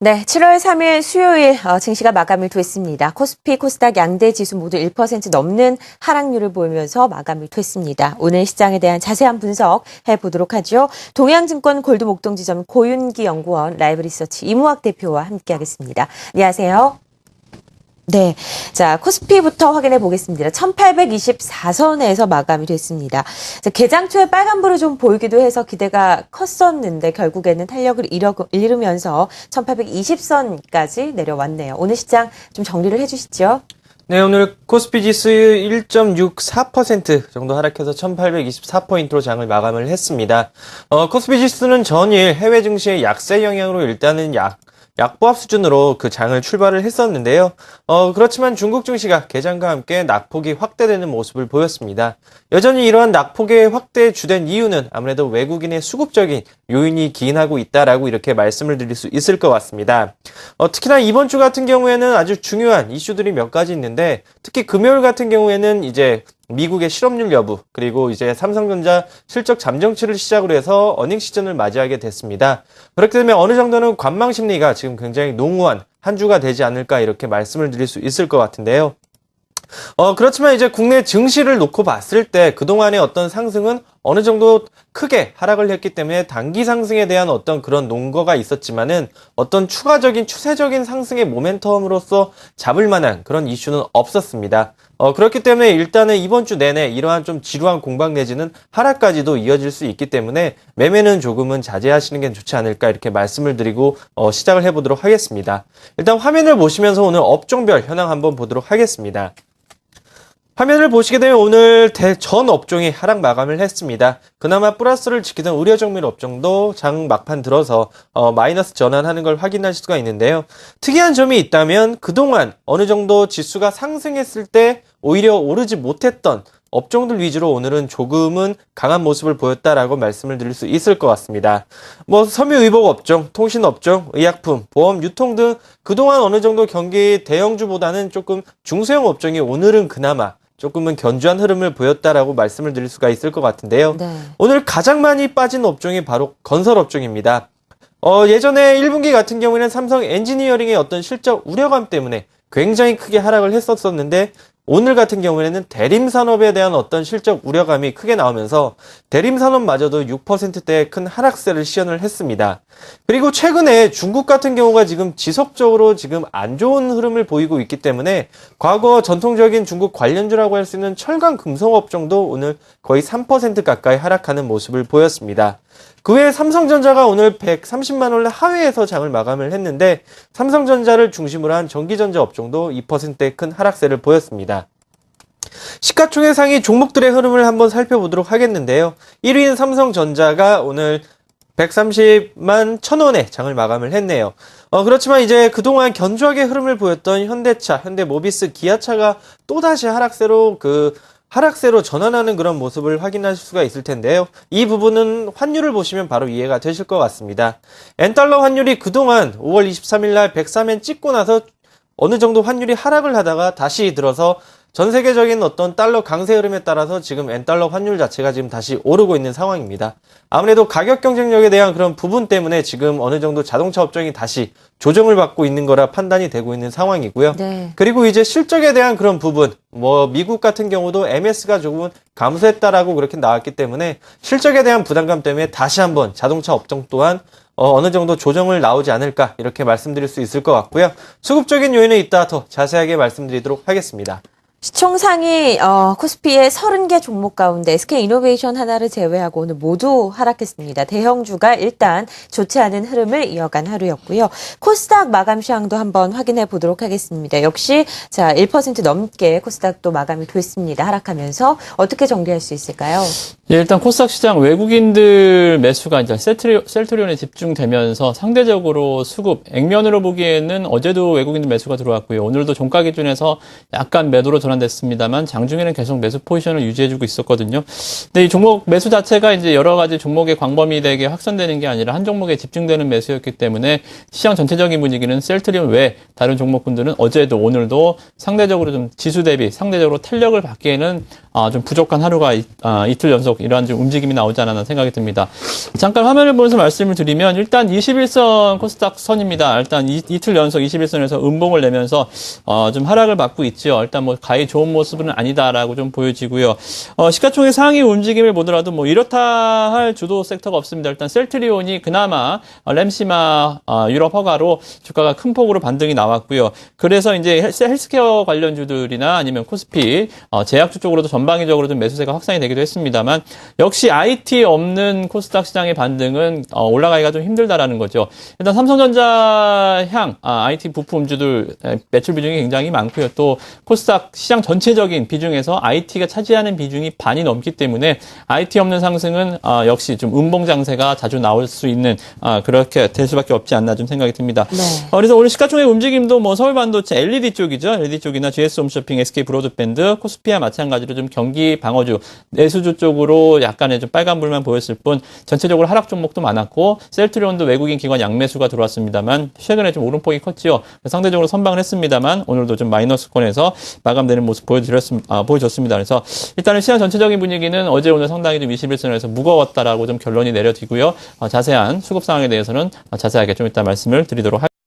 네, 7월 3일 수요일 증시가 마감을 됐습니다. 코스피, 코스닥 양대 지수 모두 1% 넘는 하락률을 보이면서 마감을 됐습니다. 오늘 시장에 대한 자세한 분석 해보도록 하죠. 동양증권 골드목동지점 고윤기 연구원 라이브 리서치 이무학 대표와 함께하겠습니다. 안녕하세요. 네. 자, 코스피부터 확인해 보겠습니다. 1824선에서 마감이 됐습니다. 자, 개장 초에 빨간불을 좀 보이기도 해서 기대가 컸었는데 결국에는 탄력을 잃으면서 1820선까지 내려왔네요. 오늘 시장 좀 정리를 해 주시죠. 네, 오늘 코스피 지수 1.64% 정도 하락해서 1824포인트로 장을 마감을 했습니다. 코스피 지수는 전일 해외 증시의 약세 영향으로 일단은 약보합 수준으로 그 장을 출발을 했었는데요. 그렇지만 중국 증시가 개장과 함께 낙폭이 확대되는 모습을 보였습니다. 여전히 이러한 낙폭의 확대에 주된 이유는 아무래도 외국인의 수급적인 요인이 기인하고 있다라고 이렇게 말씀을 드릴 수 있을 것 같습니다. 특히나 이번 주 같은 경우에는 아주 중요한 이슈들이 몇 가지 있는데, 특히 금요일 같은 경우에는 이제 미국의 실업률 여부, 그리고 이제 삼성전자 실적 잠정치를 시작으로 해서 어닝 시즌을 맞이하게 됐습니다. 그렇기 때문에 어느 정도는 관망 심리가 지금 굉장히 농후한 한 주가 되지 않을까 이렇게 말씀을 드릴 수 있을 것 같은데요. 그렇지만 이제 국내 증시를 놓고 봤을 때 그동안의 어떤 상승은 어느 정도 크게 하락을 했기 때문에 단기 상승에 대한 어떤 그런 논거가 있었지만은 어떤 추가적인 추세적인 상승의 모멘텀으로서 잡을 만한 그런 이슈는 없었습니다. 그렇기 때문에 일단은 이번 주 내내 이러한 좀 지루한 공방 내지는 하락까지도 이어질 수 있기 때문에 매매는 조금은 자제하시는 게 좋지 않을까 이렇게 말씀을 드리고 시작을 해보도록 하겠습니다. 일단 화면을 보시면서 오늘 업종별 현황 한번 보도록 하겠습니다. 화면을 보시게 되면 오늘 전 업종이 하락 마감을 했습니다. 그나마 플러스를 지키던 의료정밀 업종도 장 막판 들어서 마이너스 전환하는 걸 확인하실 수가 있는데요. 특이한 점이 있다면 그동안 어느 정도 지수가 상승했을 때 오히려 오르지 못했던 업종들 위주로 오늘은 조금은 강한 모습을 보였다라고 말씀을 드릴 수 있을 것 같습니다. 섬유의복 업종, 통신업종, 의약품, 보험, 유통 등 그동안 어느 정도 경기 대형주보다는 조금 중소형 업종이 오늘은 그나마 조금은 견조한 흐름을 보였다라고 말씀을 드릴 수가 있을 것 같은데요. 네. 오늘 가장 많이 빠진 업종이 바로 건설 업종입니다. 예전에 1분기 같은 경우에는 삼성 엔지니어링의 어떤 실적 우려감 때문에 굉장히 크게 하락을 했었는데, 오늘 같은 경우에는 대림산업에 대한 어떤 실적 우려감이 크게 나오면서 대림산업마저도 6%대의 큰 하락세를 시현을 했습니다. 그리고 최근에 중국 같은 경우가 지금 지속적으로 지금 안 좋은 흐름을 보이고 있기 때문에 과거 전통적인 중국 관련주라고 할 수 있는 철강 금속 업종도 오늘 거의 3% 가까이 하락하는 모습을 보였습니다. 그 외에 삼성전자가 오늘 130만 원의 하회에서 장을 마감을 했는데, 삼성전자를 중심으로 한 전기전자 업종도 2%의 큰 하락세를 보였습니다. 시가총액 상위 종목들의 흐름을 한번 살펴보도록 하겠는데요. 1위인 삼성전자가 오늘 130만 1,000원에 장을 마감을 했네요. 그렇지만 이제 그동안 견조하게 흐름을 보였던 현대차, 현대모비스, 기아차가 또다시 하락세로 전환하는 그런 모습을 확인하실 수가 있을 텐데요. 이 부분은 환율을 보시면 바로 이해가 되실 것 같습니다. 엔달러 환율이 그동안 5월 23일 날 103엔 찍고 나서 어느 정도 환율이 하락을 하다가 다시 들어서 전 세계적인 어떤 달러 강세 흐름에 따라서 지금 엔달러 환율 자체가 지금 다시 오르고 있는 상황입니다. 아무래도 가격 경쟁력에 대한 그런 부분 때문에 지금 어느 정도 자동차 업종이 다시 조정을 받고 있는 거라 판단이 되고 있는 상황이고요. 네. 그리고 이제 실적에 대한 그런 부분, 미국 같은 경우도 MS가 조금은 감소했다라고 그렇게 나왔기 때문에 실적에 대한 부담감 때문에 다시 한번 자동차 업종 또한 어느 정도 조정을 나오지 않을까 이렇게 말씀드릴 수 있을 것 같고요. 수급적인 요인은 이따 더 자세하게 말씀드리도록 하겠습니다. 시총 상위 코스피의 30개 종목 가운데 SK이노베이션 하나를 제외하고 오늘 모두 하락했습니다. 대형주가 일단 좋지 않은 흐름을 이어간 하루였고요. 코스닥 마감 시황도 한번 확인해 보도록 하겠습니다. 역시 1% 넘게 코스닥도 마감이 됐습니다. 하락하면서 어떻게 정리할 수 있을까요? 예, 일단 코스닥 시장 외국인들 매수가 이제 셀트리온에 집중되면서 상대적으로 수급, 액면으로 보기에는 어제도 외국인들 매수가 들어왔고요. 오늘도 종가 기준에서 약간 매도로 전환됐습니다만 장중에는 계속 매수 포지션을 유지해주고 있었거든요. 근데 이 종목 매수 자체가 이제 여러 가지 종목의 광범위되게 확산되는 게 아니라 한 종목에 집중되는 매수였기 때문에 시장 전체적인 분위기는 셀트리온 외 다른 종목군들은 어제도 오늘도 상대적으로 좀 지수 대비 상대적으로 탄력을 받기에는 좀 부족한 하루가 이틀 연속 이러한 좀 움직임이 나오지 않았나 생각이 듭니다. 잠깐 화면을 보면서 말씀을 드리면 일단 21선 코스닥 선입니다. 일단 이틀 연속 21선에서 음봉을 내면서 좀 하락을 받고 있죠. 일단 뭐 가히 좋은 모습은 아니다라고 좀 보여지고요. 시가총액 상위 움직임을 보더라도 뭐 이렇다 할 주도 섹터가 없습니다. 일단 셀트리온이 그나마 램시마 유럽 허가로 주가가 큰 폭으로 반등이 나왔고요. 그래서 이제 헬스케어 관련주들이나 아니면 코스피 제약주 쪽으로도 전방위적으로 좀 매수세가 확산이 되기도 했습니다만 역시 IT 없는 코스닥 시장의 반등은 올라가기가 좀 힘들다라는 거죠. 일단 삼성전자 향 IT 부품주들 매출 비중이 굉장히 많고요. 또 코스닥 시장 전체적인 비중에서 IT가 차지하는 비중이 반이 넘기 때문에 IT 없는 상승은 역시 좀 음봉 장세가 자주 나올 수 있는 그렇게 될 수밖에 없지 않나 좀 생각이 듭니다. 네. 그래서 오늘 시가총액 움직임도 뭐 서울반도체 LED 쪽이죠. LED 쪽이나 GS 홈쇼핑, SK 브로드밴드, 코스피와 마찬가지로 좀 경기 방어주, 내수주 쪽으로 약간의 좀 빨간불만 보였을 뿐 전체적으로 하락 종목도 많았고 셀트리온도 외국인 기관 양매수가 들어왔습니다만 최근에 좀 오름폭이 컸지요. 상대적으로 선방을 했습니다만 오늘도 좀 마이너스권에서 마감되는 모습 보여줬습니다. 그래서 일단은 시장 전체적인 분위기는 어제 오늘 상당히 좀 21선에서 무거웠다라고 좀 결론이 내려지고요. 자세한 수급 상황에 대해서는 자세하게 좀 이따 말씀을 드리도록 하겠습니다.